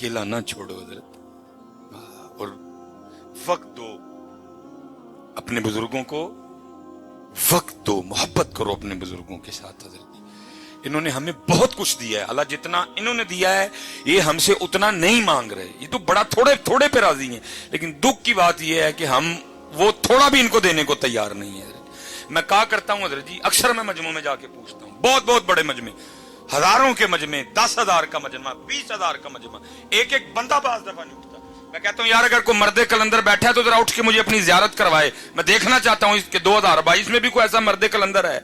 अकेला ना छोड़ो हजरत, और वक्त दो अपने बुजुर्गों को, वक्त दो, मोहब्बत करो अपने बुजुर्गों के साथ। हजरत इन्होंने हमें बहुत कुछ दिया है, अल्लाह जितना इन्होंने दिया है ये हमसे उतना नहीं मांग रहे, ये तो बड़ा थोड़े थोड़े पे राजी हैं। लेकिन दुख की बात ये है कि हम वो थोड़ा भी इनको देने को तैयार नहीं है। मैं कहा करता हूं हजरत जी, अक्सर मैं मजमू में जाके पूछता हूं, बहुत बहुत बड़े मजमे, हजारों के मजमे, 10,000 का मजमा, 20,000 का मजमा, एक एक बंदा बाज दफा नहीं उठता। मैं कहता हूं यार अगर कोई मर्दे कलंदर बैठा है तो जरा उठ के मुझे अपनी जियारत करवाए, मैं देखना चाहता हूं इसके 2022 में भी कोई ऐसा मर्दे कलंदर है।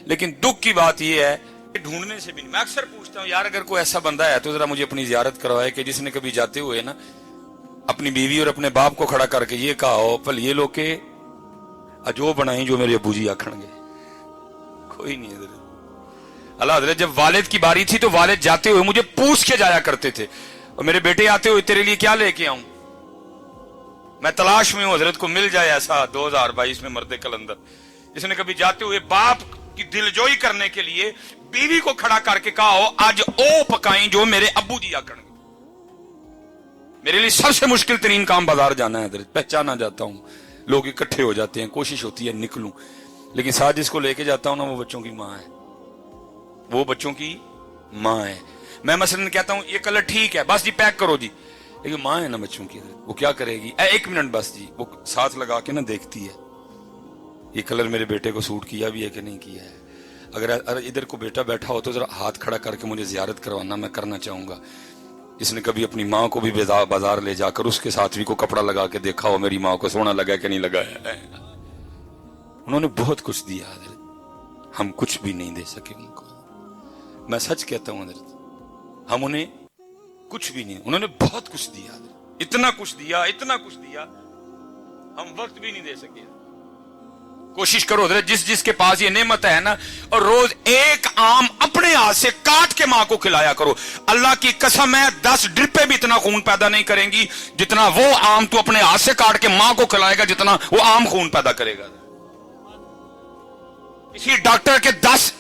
लेकिन दुख की बात यह है ढूंढने से भी नहीं। मैं अक्सर पूछता हूं यार अगर कोई ऐसा बंदा है तो जरा मुझे अपनी जियारत करवाए कि जिसने कभी जाते हुए ना अपनी बीवी और अपने बाप को खड़ा करके ये कहा हो पल ये लोग के अजो बनाई जो मेरे अबू जी आखणगे। कोई नहीं है अल्लाह हजरत, जब वालिद की बारी थी तो वालिद जाते हुए मुझे पूछ के जाया करते थे, और मेरे बेटे आते हुए तेरे लिए क्या लेके आऊं, मैं तलाश में हूं हजरत को मिल जाए ऐसा 2022 में मर्दे कलंदर जिसने कभी जाते हुए बाप की दिलजोई करने के लिए बीवी को खड़ा करके कहा हो आज ओ पकाई जो मेरे अब्बू जी आकड़ेंगे। मेरे लिए सबसे मुश्किल तरीन काम बाजार जाना है हजरत, पहचाना जाता हूं, लोग इकट्ठे हो जाते हैं, कोशिश होती है निकलूं, लेकिन साथ जिसको लेके जाता हूं ना वो बच्चों की माँ है, वो बच्चों की माँ है। मैं मसलन कहता हूं ये कलर ठीक है बस जी पैक करो जी, लेकिन माँ है ना बच्चों की, वो क्या करेगी, 1 मिनट बस जी, वो साथ लगा के ना देखती है ये कलर मेरे बेटे को सूट किया भी है कि नहीं किया है। अगर इधर को बेटा बैठा हो तो जरा हाथ खड़ा करके मुझे जियारत करवाना, मैं करना चाहूंगा। इसने कभी अपनी माँ को भी बाजार ले जाकर उसके साथ भी को कपड़ा लगा के देखा हो मेरी माँ को सोना लगा कि नहीं लगाया है। उन्होंने बहुत कुछ दिया हजरत, हम कुछ भी नहीं दे सके उनको। मैं सच कहता हूं हजरत, हम उन्हें कुछ भी नहीं, उन्होंने बहुत कुछ दिया हजरत, इतना कुछ दिया, इतना कुछ दिया, हम वक्त भी नहीं दे सके। कोशिश करो हजरत जिस जिसके पास ये नेमत है ना, और रोज एक आम अपने हाथ से काट के मां को खिलाया करो। अल्लाह की कसम है 10 ड्रिपें भी इतना खून पैदा नहीं करेंगी जितना वो आम तू अपने हाथ से काट के मां को खिलाएगा, जितना वो आम खून पैदा करेगा। किसी डॉक्टर के 10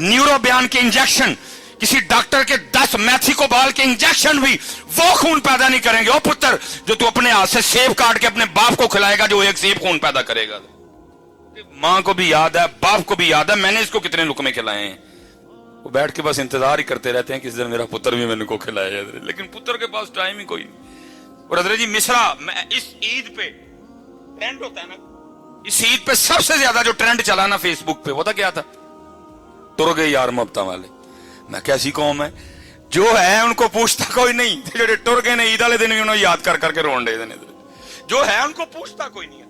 न्यूरो बयान के इंजेक्शन, किसी डॉक्टर के 10 मैथिकोबाल के इंजेक्शन भी वो खून पैदा नहीं करेंगे ओ पुत्र जो तू अपने हाथ से सेब काट के अपने बाप को खिलाएगा, जो एक सेब खून पैदा करेगा। मां को भी याद है, बाप को भी याद है मैंने इसको कितने लुकमे खिलाए हैं, वो बैठ के बस इंतजार ही करते रहते हैं किस दिन मेरा पुत्र भी मैंने को खिलाया, लेकिन पुत्र के पास टाइम ही कोई नहीं। और हजरत जी मिश्रा, इस ईद पे ट्रेंड होता है ना, इस ईद पे सबसे ज्यादा जो ट्रेंड चला ना फेसबुक पे, वो था क्या था, तुर गए यार मोहब्बत वाले। मैं कैसी कौम है जो है उनको पूछता कोई नहीं, जो टुर गए ने ईद वाले दिन भी उन्होंने याद कर करके रोन दे देने, जो है उनको पूछता कोई नहीं है।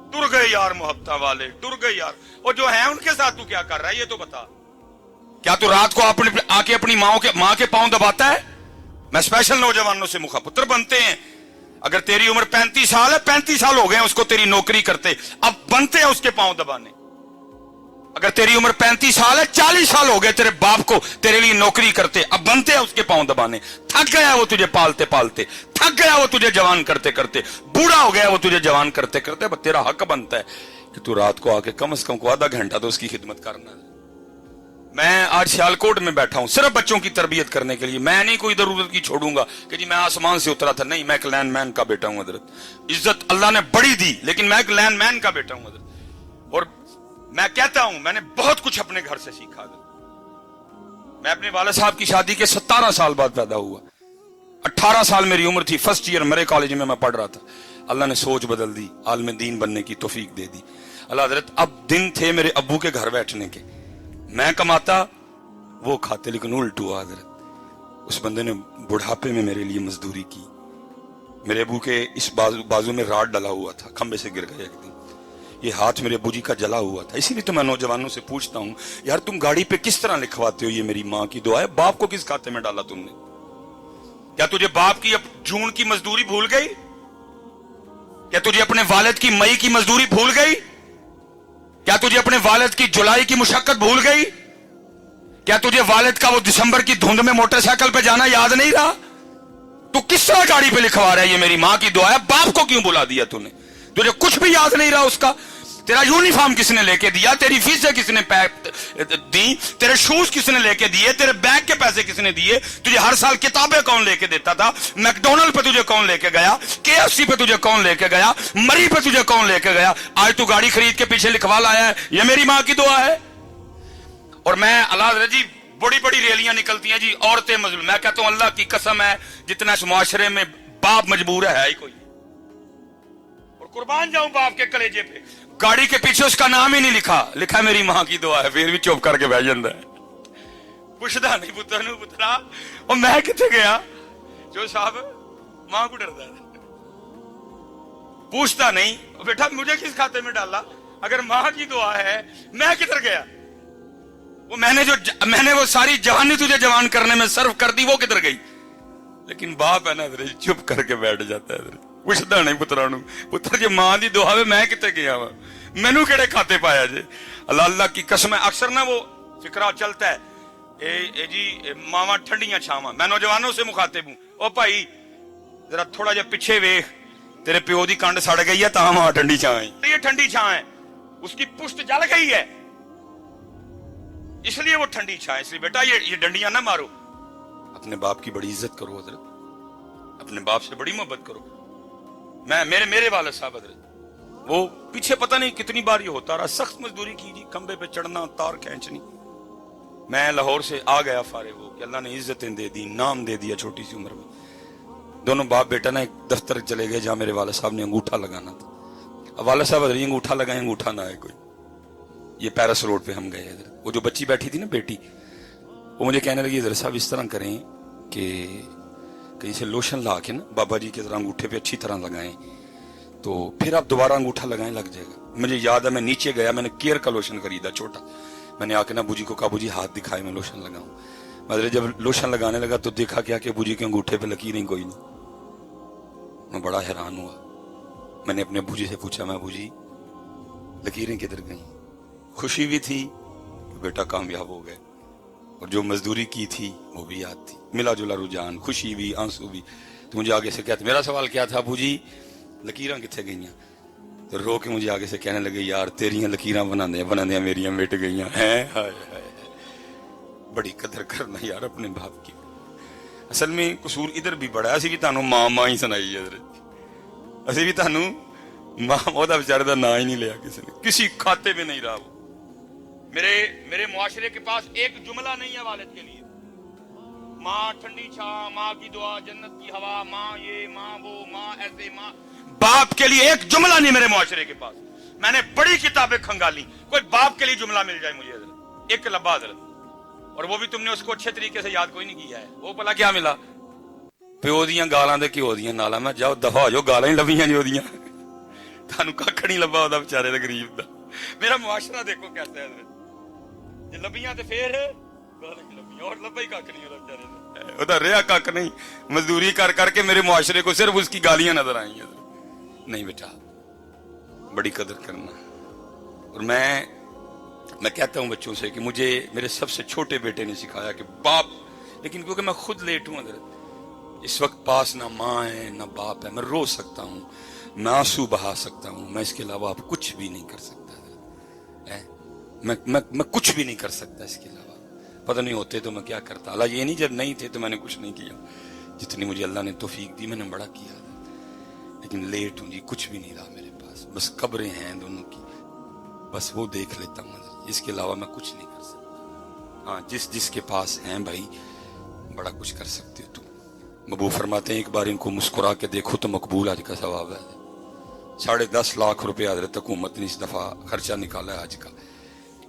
टुर गए यार मोहब्बत वाले, टुर गए यार, और जो है उनके साथ तू क्या कर रहा है ये तो बता। क्या तू रात को आके अपनी मां के पांव दबाता है? मैं स्पेशल नौजवानों से मुखापुत्र बनते हैं, अगर तेरी उम्र 35 साल है, 35 साल हो गए उसको तेरी नौकरी करते, अब बनते हैं उसके पांव दबाने। अगर तेरी उम्र 35 साल है, 40 साल हो गए तेरे बाप को तेरे लिए नौकरी करते, अब बनते हैं उसके पांव दबाने। थक गया वो तुझे पालते पालते, थक गया वो तुझे जवान करते करते, बूढ़ा हो गया वो तुझे जवान करते करते, अब तेरा हक बनता है कि तू रात को आके कम से कम को आधा घंटा तो उसकी खिदमत करना है। मैं आज सियालकोट में बैठा हूं सिर्फ बच्चों की तरबियत करने के लिए। मैं नहीं कोई जरूरत की छोड़ूंगा कि जी मैं आसमान से उतरा था, नहीं, मैं एक लैंडमैन का बेटा हूं हजरत। इज्जत अल्लाह ने बड़ी दी लेकिन मैं एक लैंडमैन का बेटा हूं हजरत। और मैं कहता हूं मैंने बहुत कुछ अपने घर से सीखा। मैं अपने वाले साहब की शादी के 17 साल बाद पैदा हुआ, 18 साल मेरी उम्र थी, फर्स्ट ईयर मेरे कॉलेज में मैं पढ़ रहा था। अल्लाह ने सोच बदल दी, आलिम दीन बनने की तौफीक दे दी। अल्लाह हजरत अब दिन थे मेरे अब्बू के घर बैठने के, मैं कमाता वो खाते, लेकिन उल्ट हुआ हजरत। उस बंदे ने बुढ़ापे में मेरे लिए मजदूरी की। मेरे अब्बू के इस बाजू में राड डला हुआ था, खंबे से गिर गया एक दिन, ये हाथ मेरे अब्बू जी का जला हुआ था। इसीलिए तो मैं नौजवानों से पूछता हूं यार तुम गाड़ी पे किस तरह लिखवाते हो ये मेरी माँ की दुआ है, बाप को किस खाते में डाला तुमने? क्या तुझे बाप की जून की मजदूरी भूल गई? क्या तुझे अपने वालिद की मई की मजदूरी भूल गई? क्या तुझे अपने वालिद की जुलाई की मुशक्कत भूल गई? क्या तुझे वालिद का वो दिसंबर की धुंध में मोटरसाइकिल पे जाना याद नहीं रहा? तू किस तरह गाड़ी पे लिखवा रहा है ये मेरी माँ की दुआ है, बाप को क्यों बुला दिया तूने? तुझे कुछ भी याद नहीं रहा उसका? तेरा यूनिफॉर्म किसने लेके दिया, तेरी फीसें किसने दी, तेरे शूज किसने लेके दिए, तेरे बैग के पैसे किसने दिए, तुझे हर साल किताबें कौन लेके देता था, मैकडोनल्ड पे तुझे कौन लेके गया, केएफसी पे तुझे कौन लेके गया, मरी पे तुझे कौन लेके गया, आज तू गाड़ी खरीद के पीछे लिखवा लाया है ये मेरी मां की दुआ है। और मैं अल्लाह जी बड़ी बड़ी रैलियां निकलती हैं जी, औरतें मजलूम, मैं कहता हूं अल्लाह की कसम है जितना इस मुआशरे में बाप मजबूर है ही कोई, और कुर्बान जाऊं बाप के कलेजे पे। गाड़ी के पीछे उसका नाम ही नहीं लिखा, लिखा मेरी मां की दुआ है, फिर भी चुप करके बह जाता है, पुछदा नहीं पुत्र नूं पुत्रा और मैं किथे गया, जो साहब मां को डरदा है, पूछता नहीं बेटा मुझे किस खाते में डाला, अगर मां की दुआ है मैं किधर गया, वो मैंने वो सारी जवानी तुझे जवान करने में सर्व कर दी, वो किधर गई। लेकिन बाप है ना चुप करके बैठ जाता है, पुछदा नहीं पुत्रा नूं पुत्र जी मां दी दुआ वे मैं किथे गया वा, मैनू केड़े खाते पाया जे। अल्लाह अल्लाह की कसम है, अक्सर ना वो फिक्रा चलता है ए जी मावा ठंडियां छावां, मैं नौजवानों से मुखातिब हूं, ओ भाई जरा थोड़ा जा पीछे वेख, तेरे प्यो दी कंड सड़ गई है तां मां ठंडी छां है, ये ठंडी छां है, उसकी पुश्त जल गई है इसलिए वो ठंडी छां है, इसलिए बेटा ये डंडियां ना मारो, अपने बाप की बड़ी इज्जत करो हजरत, अपने बाप से बड़ी मोहब्बत करो। मैं मेरे वाले साहब हजरत वो पीछे पता नहीं कितनी बार ये होता रहा, सख्त मजदूरी की जी, खंबे पे चढ़ना तार खींचनी, मैं लाहौर से आ गया फारिग हो कि अल्लाह ने इज्जतें दे दी, नाम दे दिया छोटी सी उम्र में। दोनों बाप बेटा ना एक दफ्तर चले गए जहां मेरे वाले साहब ने अंगूठा लगाना था, अब वाले साहब अंगूठा लगाए, अंगूठा ना आए कोई, ये पैरिस रोड पे हम गए इधर, वो जो बच्ची बैठी थी ना बेटी, वो मुझे कहने लगी इधर साहब इस तरह करें कि कहीं से लोशन ला के ना बाबा जी की तरह अंगूठे पे अच्छी तरह लगाएं तो फिर आप दोबारा अंगूठा लगाएं लग जाएगा। मुझे याद है मैं नीचे गया, मैंने केयर का लोशन खरीदा छोटा, मैंने आके ना बूजी को कहा बूजी हाथ दिखाए मैं लोशन लगाऊं, मतलब जब लोशन लगाने लगा तो देखा क्या कि बूजी के अंगूठे पे लकीरें कोई नहीं, मैं बड़ा हैरान हुआ। मैंने अपने बूजी से पूछा, मैं बूजी लकीरें किधर गई, खुशी भी थी कि बेटा कामयाब हो गए और जो मजदूरी की थी वो भी याद थी, मिला जुला रुझान, खुशी भी आंसू भी। तो मुझे आगे से कहते, मेरा सवाल क्या था बूजी लकीरां किथे गईयां, तो रो के मुझे आगे से कहने लगे यार तेरियां लकीरां बनांदे मेरियां मिट गईयां हैं, हाय हाय बड़ी कदर करना यार अपने बाप की। असल में कसूर इधर भी बड़ा, असी भी तानू मां ही सुनाई इधर, असी भी तानू मां ओदा बेचारे दा नाम ही नहीं लिया किसी ने, किसी खाते में नहीं रहा वो। मेरे मुआशरे के पास एक जुमला नहीं है वालिद के लिए, माँ ठंडी छां, माँ की दुआ, जन्नत की हवा, माँ ये माँ वो माँ ऐसे माँ, बाप के लिए एक जुमला नहीं मेरे मुआशरे के पास। मैंने बड़ी किताबें खंगाली, कोई बाप के लिए जुमला मिल जाए मुझे एक लब्बा हजरत, और वो भी तुमने उसको अच्छे तरीके से याद कोई नहीं किया है। वो भला क्या मिला, प्यो दियां गालां ते घ्यो दियां नालां, मैं जाओ दफा हो जाओ, गालां ही लभियां जो दियां, थानू कख नहीं लब्बा ओदा बेचारे दा गरीब दा। मेरा मुआशरा देखो कैसा है, जे लभियां ते फिर गालां ही लभियां, और लब्बा ही कख नहीं ओदा बेचारे दा, ओदा रिया कख नहीं, मजदूरी कर करके मेरे मुआशरे को सिर्फ उसकी गालियां नजर आई हैं। नहीं बेटा बड़ी कदर करना। और मैं कहता हूं बच्चों से कि मुझे मेरे सबसे छोटे बेटे ने सिखाया कि बाप, लेकिन क्योंकि मैं खुद लेट हूं अंदर इस वक्त, पास ना माँ है ना बाप है, मैं रो सकता हूं, मैं आंसू बहा सकता हूं, मैं इसके अलावा आप कुछ भी नहीं कर सकता है, मैं कुछ भी नहीं कर सकता इसके अलावा। पता नहीं होते तो मैं क्या करता, अल्लाह ये नहीं जब नहीं थे तो मैंने कुछ नहीं किया, जितनी मुझे अल्लाह ने तौफीक दी मैंने बड़ा किया, लेकिन लेट हूं जी, कुछ भी नहीं रहा मेरे पास, बस कब्रें हैं दोनों की, बस वो देख लेता हूं, इसके अलावा मैं कुछ नहीं कर सकता। हाँ जिसके पास हैं भाई बड़ा कुछ कर सकते हो तुम। मबू फरमाते हैं एक बार इनको मुस्कुरा के देखो तो मकबूल आज का सवाब है। 10.5 लाख रुपए हजरत हुकूमत ने इस दफा खर्चा निकाला है आज का,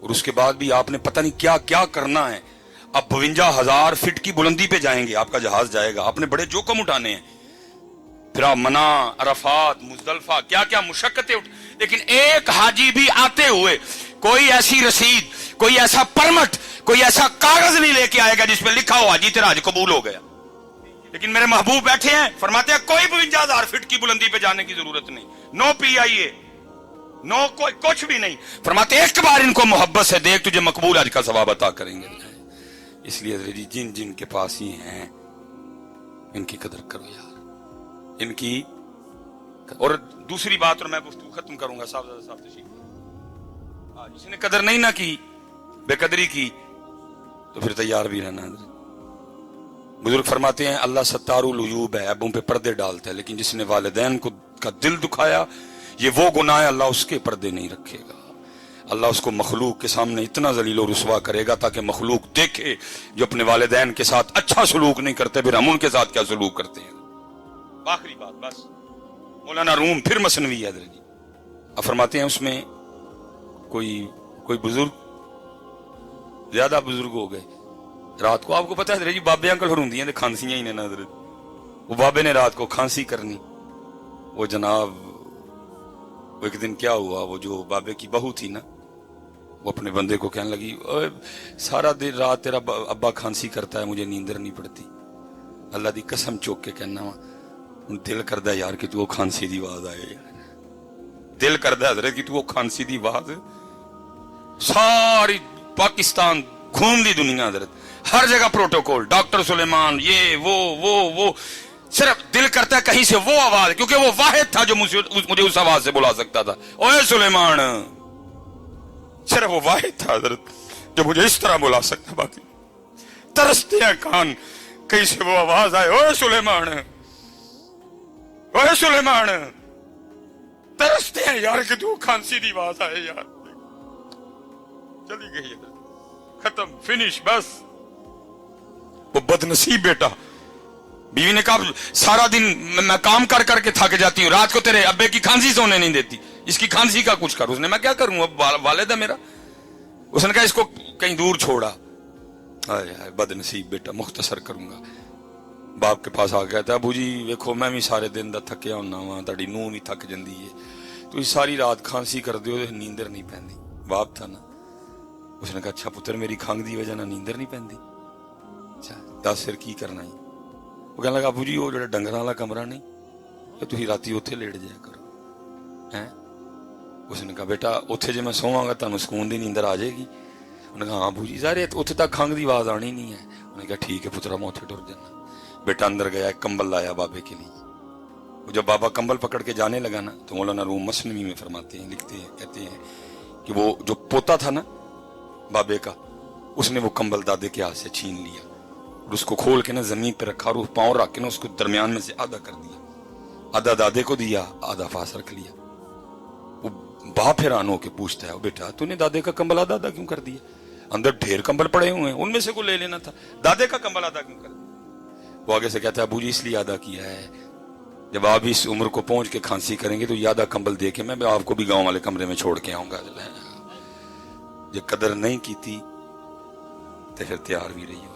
और उसके बाद भी आपने पता नहीं क्या क्या करना है। अब 52,000 फीट की बुलंदी पे जाएंगे, आपका जहाज जाएगा, आपने बड़े जोखम उठाने हैं, फिर आप मना, अरफात, मुजदलफा, क्या क्या मुशक्कतें लेकिन एक हाजी भी आते हुए कोई ऐसी रसीद, कोई ऐसा परमिट, कोई ऐसा कागज नहीं लेके आएगा जिसमें लिखा हो हाजी तेरा हज कबूल हो गया। लेकिन मेरे महबूब बैठे हैं, फरमाते हैं कोई 52,000 फीट की बुलंदी पे जाने की जरूरत नहीं, नो PIA, नो कोई कुछ भी नहीं, फरमाते एक बार इनको मोहब्बत से देख तुझे मकबूल हज का सवाब अता करेंगे। इसलिए जिन जिन के पास ही हैं इनकी कदर करो यार, इनकी। और दूसरी बात, और मैं गुफ्तगू खत्म करूंगा साहब तशरीफ, जिसने कदर नहीं ना की, बेकदरी की, तो फिर तैयार भी रहना। बुजुर्ग फरमाते हैं अल्लाह सत्तारुल उयूब है, ऐबों पे पर्दे डालता है, लेकिन जिसने वालिदैन को का दिल दुखाया, ये वो गुनाह है, अल्लाह उसके पर्दे नहीं रखेगा। अल्लाह उसको मखलूक के सामने इतना जलील और रुसवा करेगा ताकि मखलूक देखे जो अपने वालिदैन के साथ अच्छा सलूक नहीं करते, फिर हम उनके साथ क्या सलूक करते हैं। आखिरी बात बस, मौलाना रूम फिर मसनवी है जी, अब फरमाते हैं उसमें कोई बुजुर्ग, ज्यादा बुजुर्ग हो गए, रात को आपको पता है जी बाबे अंकल फिर होंगी खांसियां ही ने ना, वो बाबे ने रात को खांसी करनी। वो जनाब वो एक दिन क्या हुआ, वो जो बाबे की बहू थी ना, वो अपने बंदे को कहने लगी, सारा दिन रात तेरा अब्बा खांसी करता है, मुझे नींदर नहीं पड़ती। अल्लाह दी कसम चौक के कहना वा, दिल करदा यार कि तू वो खांसी दी आवाज आए, दिल करदा हजरत कि तू वो खांसी दी आवाज सारी पाकिस्तान घूम ली दुनिया हजरत, हर जगह प्रोटोकॉल, डॉक्टर सुलेमान, ये वो सिर्फ दिल करता है कहीं से वो आवाज, क्योंकि वो वाहिद था जो मुझे उस आवाज से बुला सकता था। ओए सुलेमान, सिर्फ वो वाहिद था हजरत जो मुझे इस तरह बुला सकता, बाकी तरसते हैं कान कहीं से वो आवाज आए, ओए सुलेमान, ओए सुलेमान, तरसते हैं यार कि तू खांसी की आवाज आए यार। चली गई, खत्म, फिनिश, बस। वो बदनसीब बेटा, बीवी ने कहा सारा दिन मैं काम कर करके थक जाती हूँ, रात को तेरे अब्बे की खांसी सोने नहीं देती, इसकी खांसी का कुछ कर। उसने, मैं क्या करूं, अब वालिद है मेरा। उसने कहा इसको कहीं दूर छोड़ा। अरे बदनसीब बेटा, मुख्तसर करूंगा। बाप के पास आ गया था, अबू जी देखो मैं भी सारे दिन दा थकिया होना वा, ताड़ी नूह भी थक जाती है, तो सारी रात खांसी कर दो, नींदर नहीं पैंदी। बाप था ना, उसने कहा अच्छा पुत्र मेरी खंघ की वजह ना नींदर नहीं पैंदी, अच्छा दस फिर की करना है। वो कहने लगा अबू जी वो जो डंगर वाला कमरा नहीं, तो तुम राती उत्थे लेट जाया करो है। उसने कहा बेटा उत्थे जे मैं सोवांगा तुहानू सुकून दी नींदर आ जाएगी। उन्हें कहा हाँ अबू जी सारे उत्थे तक खंघ की आवाज आनी नहीं है। उन्हें कहा ठीक है पुत्रा मैं उत्थे टुर जाना। बेटा अंदर गया, कंबल लाया बाबे के लिए। वो जब बाबा कंबल पकड़ के जाने लगा ना, तो मौलाना रूम मसनवी में फरमाते हैं, लिखते हैं, कहते हैं कि वो जो पोता था ना बाबे का, उसने वो कंबल दादे के हाथ से छीन लिया और उसको खोल के ना जमीन पे रखा और पांव रख के ना उसको दरमियान में से आधा कर दिया, आधा दादे को दिया, आधा पास रख लिया। वो बाप हैरान होके पूछता है बेटा तूने दादे का कंबल आधा आधा क्यों कर दिया, अंदर ढेर कंबल पड़े हुए हैं, उनमें से को ले लेना था, दादे का कंबल आधा क्यों कर दिया। वो आगे से कहता है अबू जी इसलिए आधा किया है, जब आप इस उम्र को पहुंच के खांसी करेंगे तो ये आधा कंबल दे के मैं आपको भी गांव वाले कमरे में छोड़ के आऊंगा। जो कदर नहीं की थी तो फिर तैयार भी रही हो,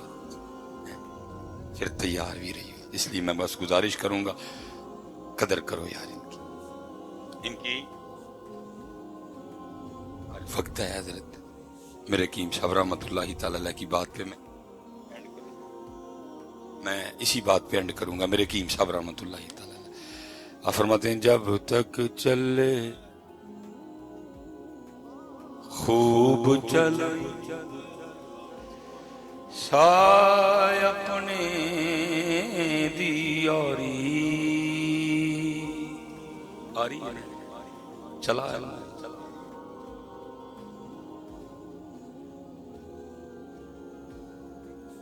फिर तैयार भी रही हो। इसलिए मैं बस गुजारिश करूंगा कदर करो यार इनकी। वक्त है हजरत मेरे कीम साहब रहमतुल्लाहि तआला अलैह की बात पे मैं इसी बात पे एंड करूंगा। मेरे कीम साहब रहमतुल्लाहि तआला आप फरमाते हैं जब तक चले खूब चले साय अपने दियारी आ रही है चला